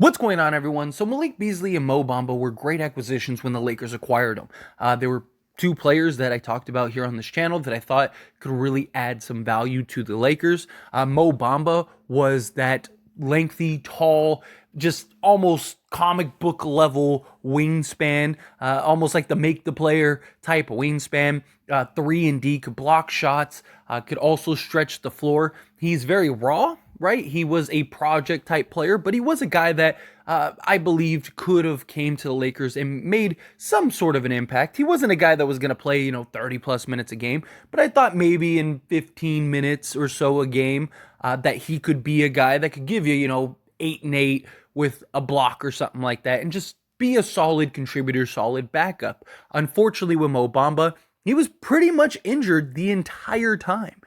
What's going on, everyone? So Malik Beasley and Mo Bamba were great acquisitions when the Lakers acquired them. They were two players that I talked about here on this channel that I thought could really add some value to the Lakers. Mo Bamba was that lengthy, tall, just almost comic book level wingspan, almost like the make the player type of wingspan. 3 and D, could block shots, could also stretch the floor. He's very raw, right? He was a project type player, but he was a guy that I believed could have came to the Lakers and made some sort of an impact. He wasn't a guy that was going to play, 30 plus minutes a game, but I thought maybe in 15 minutes or so a game that he could be a guy that could give you, 8 and 8 with a block or something like that and just be a solid contributor, solid backup. Unfortunately, with Mo Bamba, he was pretty much injured the entire time.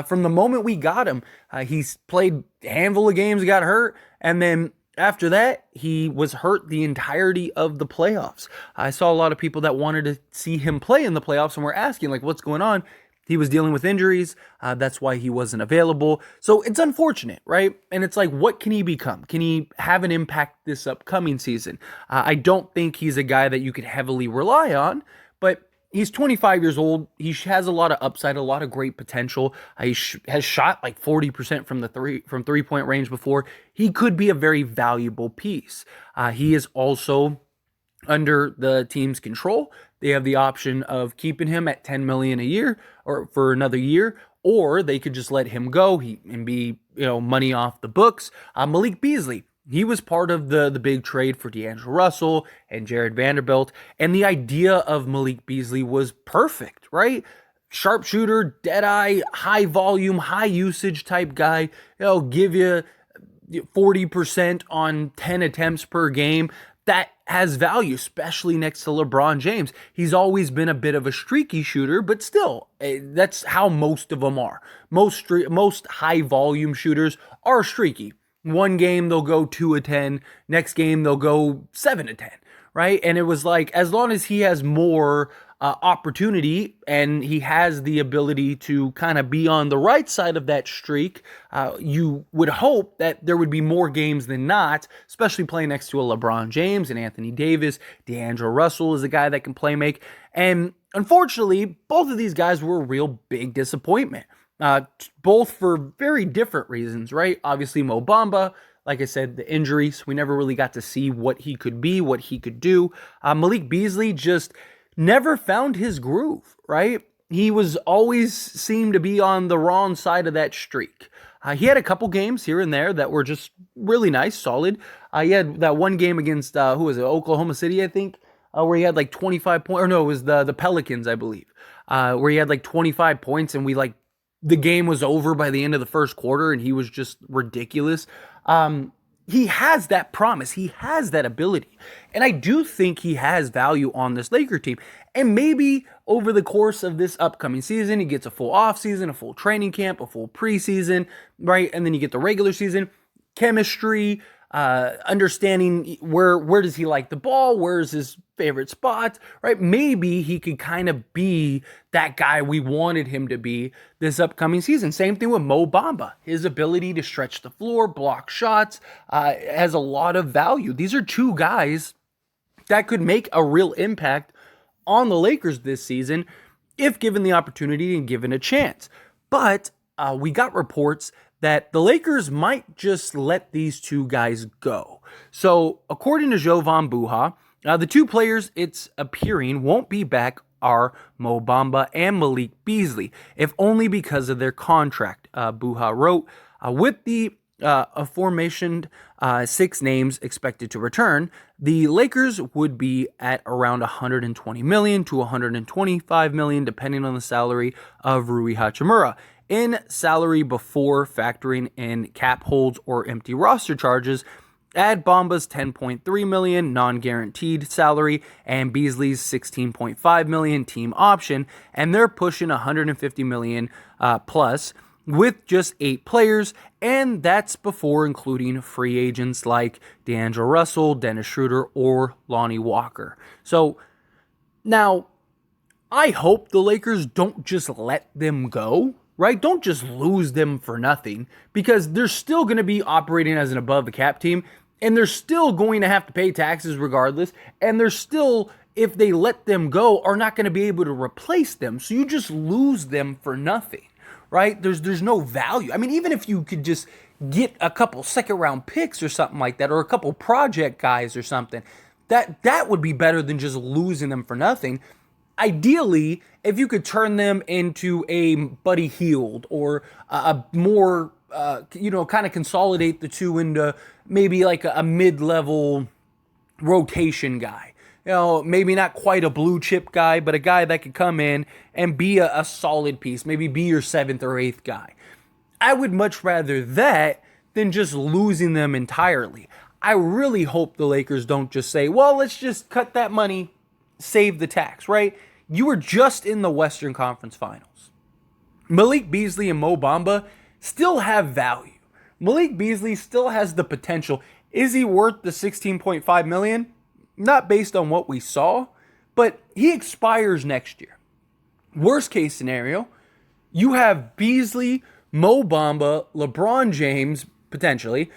From the moment we got him, he's played a handful of games, got hurt, and then after that, he was hurt the entirety of the playoffs. I saw a lot of people that wanted to see him play in the playoffs and were asking, like, what's going on? He was dealing with injuries. That's why he wasn't available. So it's unfortunate, right? And it's like, what can he become? Can he have an impact this upcoming season? I don't think he's a guy that you could heavily rely on, but he's 25 years old. He has a lot of upside, a lot of great potential. He has shot like 40% from three-point range before. He could be a very valuable piece. He is also under the team's control. They have the option of keeping him at $10 million a year or for another year, or they could just let him go and be money off the books. Malik Beasley, he was part of the big trade for D'Angelo Russell and Jared Vanderbilt, and the idea of Malik Beasley was perfect, right? Sharpshooter, dead-eye, high volume, high usage type guy. Give you 40% on 10 attempts per game. That has value, especially next to LeBron James. He's always been a bit of a streaky shooter, but still, that's how most of them are. Most high volume shooters are streaky. One game they'll go 2 of 10, next game they'll go 7 of 10, right? And it was like, as long as he has more opportunity and he has the ability to kind of be on the right side of that streak, you would hope that there would be more games than not, especially playing next to a LeBron James and Anthony Davis. D'Angelo Russell is a guy that can play make. And unfortunately, both of these guys were a real big disappointment. Both for very different reasons, right? Obviously, Mo Bamba, like I said, the injuries. We never really got to see what he could be, what he could do. Malik Beasley just never found his groove, right? He was always seemed to be on the wrong side of that streak. He had a couple games here and there that were just really nice, solid. He had that one game against, who was it, Oklahoma City, I think, where he had like 25 points, or no, it was the Pelicans, I believe, where he had like 25 points and the game was over by the end of the first quarter and he was just ridiculous. He has that promise. He has that ability. And I do think he has value on this Laker team. And maybe over the course of this upcoming season, he gets a full offseason, a full training camp, a full preseason, right? And then you get the regular season, chemistry, understanding where does he like the ball, where's his favorite spot, right? Maybe he could kind of be that guy we wanted him to be this upcoming season. Same thing with Mo Bamba. His ability to stretch the floor, block shots, has a lot of value. These are two guys that could make a real impact on the Lakers this season if given the opportunity and given a chance. But we got reports that the Lakers might just let these two guys go. So, according to Jovan Buha, the two players it's appearing won't be back are Mo Bamba and Malik Beasley, if only because of their contract. Buha wrote, with the aforementioned 6 names expected to return, the Lakers would be at around $120 million to $125 million, depending on the salary of Rui Hachimura. In salary before factoring in cap holds or empty roster charges, add Bamba's $10.3 million non-guaranteed salary and Beasley's $16.5 million team option, and they're pushing $150 million plus with just 8 players, and that's before including free agents like D'Angelo Russell, Dennis Schroeder, or Lonnie Walker. So now, I hope the Lakers don't just let them go, right? Don't just lose them for nothing, because they're still going to be operating as an above the cap team. And they're still going to have to pay taxes regardless. And they're still, if they let them go, are not going to be able to replace them. So you just lose them for nothing, right? There's no value. I mean, even if you could just get a couple second round picks or something like that, or a couple project guys or something, that would be better than just losing them for nothing. Ideally, if you could turn them into a Buddy Hield or a more, kind of consolidate the two into maybe like a mid-level rotation guy. Maybe not quite a blue chip guy, but a guy that could come in and be a solid piece, maybe be your 7th or 8th guy. I would much rather that than just losing them entirely. I really hope the Lakers don't just say, well, let's just cut that money, save the tax, right? You were just in the Western Conference Finals. Malik Beasley and Mo Bamba still have value. Malik Beasley still has the potential. Is he worth the $16.5 million? Not based on what we saw, but he expires next year. Worst case scenario, you have Beasley, Mo Bamba, LeBron James, potentially.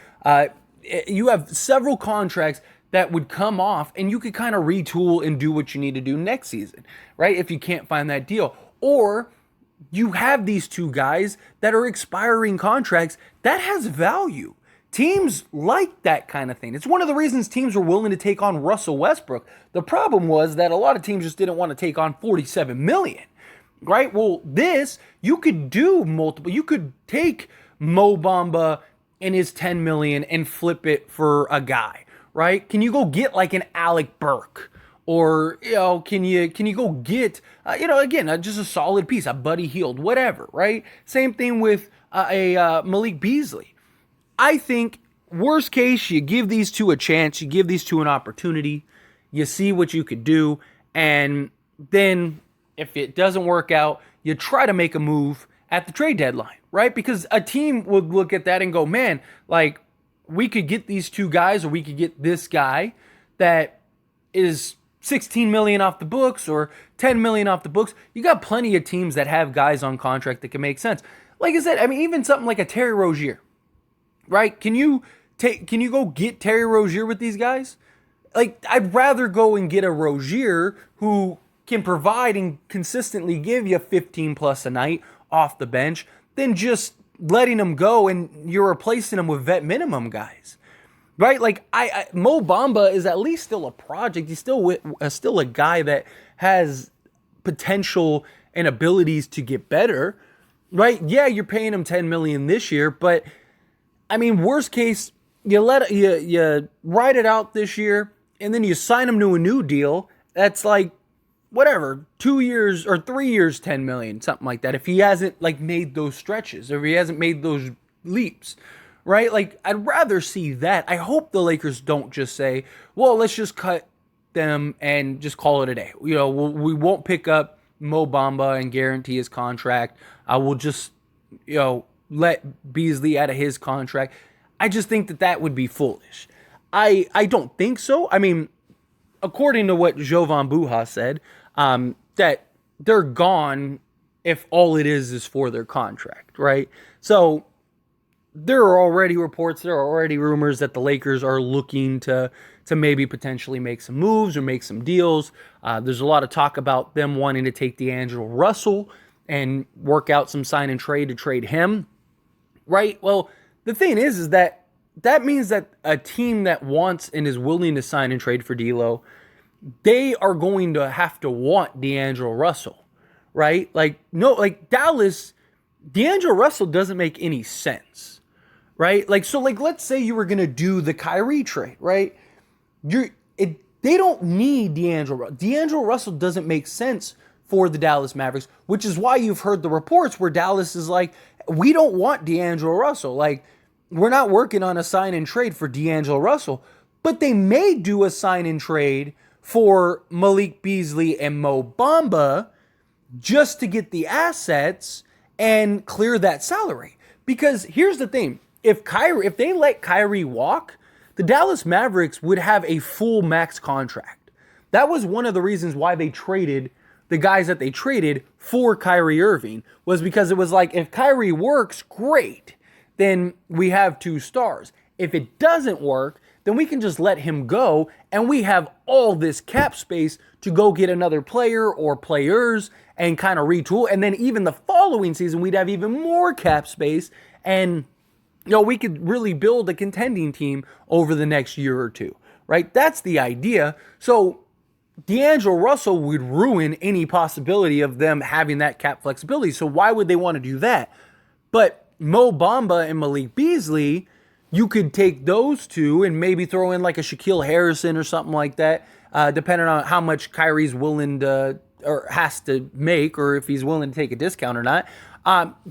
You have several contracts that would come off, and you could kind of retool and do what you need to do next season, right? If you can't find that deal. Or you have these two guys that are expiring contracts that has value. Teams like that kind of thing. It's one of the reasons teams were willing to take on Russell Westbrook. The problem was that a lot of teams just didn't want to take on $47 million, right? Well, this, you could do multiple. You could take Mo Bamba and his $10 million and flip it for a guy, right? Can you go get like an Alec Burke? Or, can you go get, again, just a solid piece, a Buddy Hield, whatever, right? Same thing with a Malik Beasley. I think, worst case, you give these two a chance, you give these two an opportunity, you see what you could do, and then if it doesn't work out, you try to make a move at the trade deadline, right? Because a team would look at that and go, man, like, we could get these two guys, or we could get this guy that is $16 million off the books or $10 million off the books. You got plenty of teams that have guys on contract that can make sense. Like I said, I mean, even something like a Terry Rozier, right? Can you go get Terry Rozier with these guys? Like, I'd rather go and get a Rozier who can provide and consistently give you 15 plus a night off the bench than just letting him go and you're replacing him with vet minimum guys. Right? Like, Mo Bamba is at least still a project. He's still a guy that has potential and abilities to get better. Right? Yeah, you're paying him $10 million this year, but I mean, worst case, you ride it out this year, and then you sign him to a new deal. That's like, whatever, 2 years or 3 years, $10 million, something like that. If he hasn't like made those stretches, or if he hasn't made those leaps. Right? Like, I'd rather see that. I hope the Lakers don't just say, well, let's just cut them and just call it a day. We won't pick up Mo Bamba and guarantee his contract. We'll just, let Beasley out of his contract. I just think that would be foolish. I don't think so. I mean, according to what Jovan Buha said, that they're gone if all it is for their contract, right? So there are already reports, there are already rumors that the Lakers are looking to maybe potentially make some moves or make some deals. There's a lot of talk about them wanting to take D'Angelo Russell and work out some sign and trade to trade him, right? Well, the thing is that means that a team that wants and is willing to sign and trade for D'Lo, they are going to have to want D'Angelo Russell, right? Like, no, like Dallas, D'Angelo Russell doesn't make any sense. Right? Like, so like, let's say you were going to do the Kyrie trade, right? They don't need D'Angelo. D'Angelo Russell doesn't make sense for the Dallas Mavericks, which is why you've heard the reports where Dallas is like, we don't want D'Angelo Russell. Like, we're not working on a sign and trade for D'Angelo Russell, but they may do a sign and trade for Malik Beasley and Mo Bamba just to get the assets and clear that salary. Because here's the thing. If they let Kyrie walk, the Dallas Mavericks would have a full max contract. That was one of the reasons why they traded the guys that they traded for Kyrie Irving, was because it was like, if Kyrie works, great, then we have 2 stars. If it doesn't work, then we can just let him go, and we have all this cap space to go get another player or players and kind of retool. And then even the following season, we'd have even more cap space, and we could really build a contending team over the next year or two, right? That's the idea. So D'Angelo Russell would ruin any possibility of them having that cap flexibility. So why would they want to do that? But Mo Bamba and Malik Beasley, you could take those two and maybe throw in like a Shaquille Harrison or something like that, depending on how much Kyrie's willing to or has to make, or if he's willing to take a discount or not.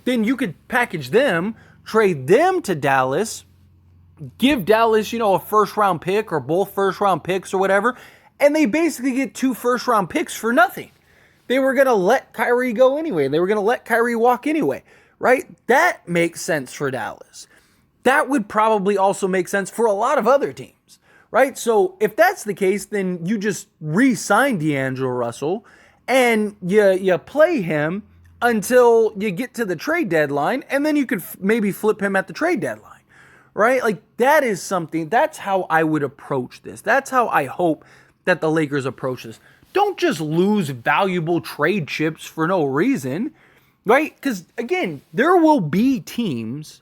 Then you could package them, trade them to Dallas, give Dallas, a first-round pick or both first-round picks or whatever, and they basically get 2 first-round picks for nothing. They were going to let Kyrie go anyway. They were going to let Kyrie walk anyway, right? That makes sense for Dallas. That would probably also make sense for a lot of other teams, right? So if that's the case, then you just re-sign D'Angelo Russell and you play him until you get to the trade deadline, and then you could maybe flip him at the trade deadline, right? Like, that is something, that's how I would approach this. That's how I hope that the Lakers approach this. Don't just lose valuable trade chips for no reason, right? Because, again, there will be teams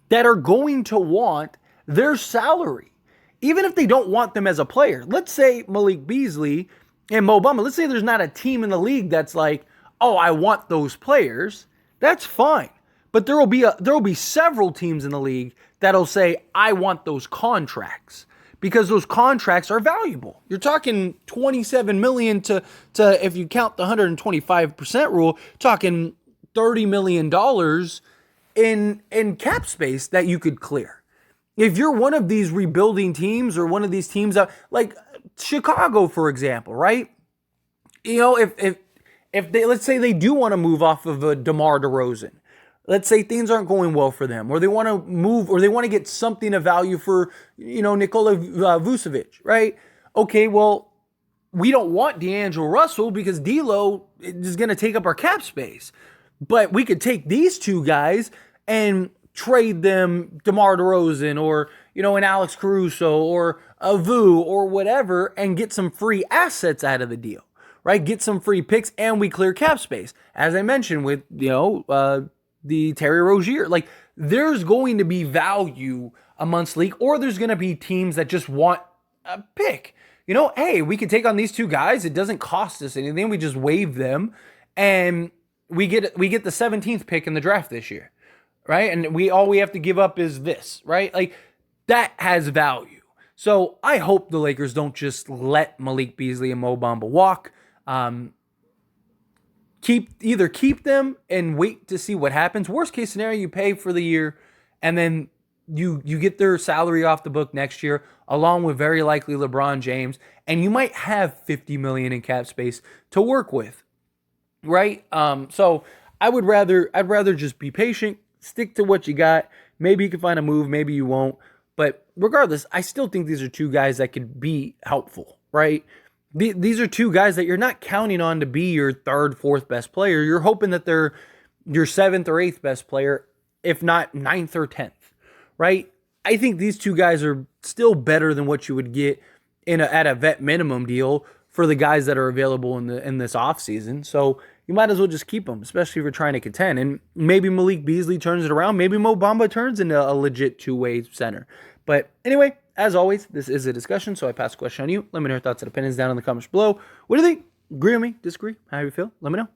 that are going to want their salary, even if they don't want them as a player. Let's say Malik Beasley and Mo Bamba, let's say there's not a team in the league that's like, oh, I want those players. That's fine. But there will be several teams in the league that'll say, I want those contracts, because those contracts are valuable. You're talking $27 million to if you count the 125% rule, talking $30 million in cap space that you could clear. If you're one of these rebuilding teams or one of these teams like Chicago, for example, right? If they, let's say they do want to move off of a DeMar DeRozan, let's say things aren't going well for them, or they want to move, or they want to get something of value for, Nikola Vucevic, right? Okay, well, we don't want D'Angelo Russell because D'Lo is going to take up our cap space. But we could take these two guys and trade them DeMar DeRozan or, an Alex Caruso or a Vu or whatever, and get some free assets out of the deal, right? Get some free picks, and we clear cap space. As I mentioned with, the Terry Rozier, like, there's going to be value amongst league, or there's going to be teams that just want a pick. Hey, we can take on these two guys. It doesn't cost us anything. We just waive them, and we get the 17th pick in the draft this year, right? And all we have to give up is this, right? Like, that has value. So I hope the Lakers don't just let Malik Beasley and Mo Bamba walk. Keep them and wait to see what happens. Worst case scenario, you pay for the year, and then you get their salary off the book next year, along with very likely LeBron James, and you might have $50 million in cap space to work with, right? So I'd rather just be patient, stick to what you got. Maybe you can find a move, maybe you won't. But regardless, I still think these are two guys that could be helpful, right? These are two guys that you're not counting on to be your third, fourth best player. You're hoping that they're your seventh or eighth best player, if not ninth or 10th, right? I think these two guys are still better than what you would get at a vet minimum deal for the guys that are available in this offseason. So you might as well just keep them, especially if you're trying to contend. And maybe Malik Beasley turns it around. Maybe Mo Bamba turns into a legit two-way center. But anyway, as always, this is a discussion, so I pass the question on you. Let me know your thoughts and opinions down in the comments below. What do you think? Agree with me? Disagree? How you feel? Let me know.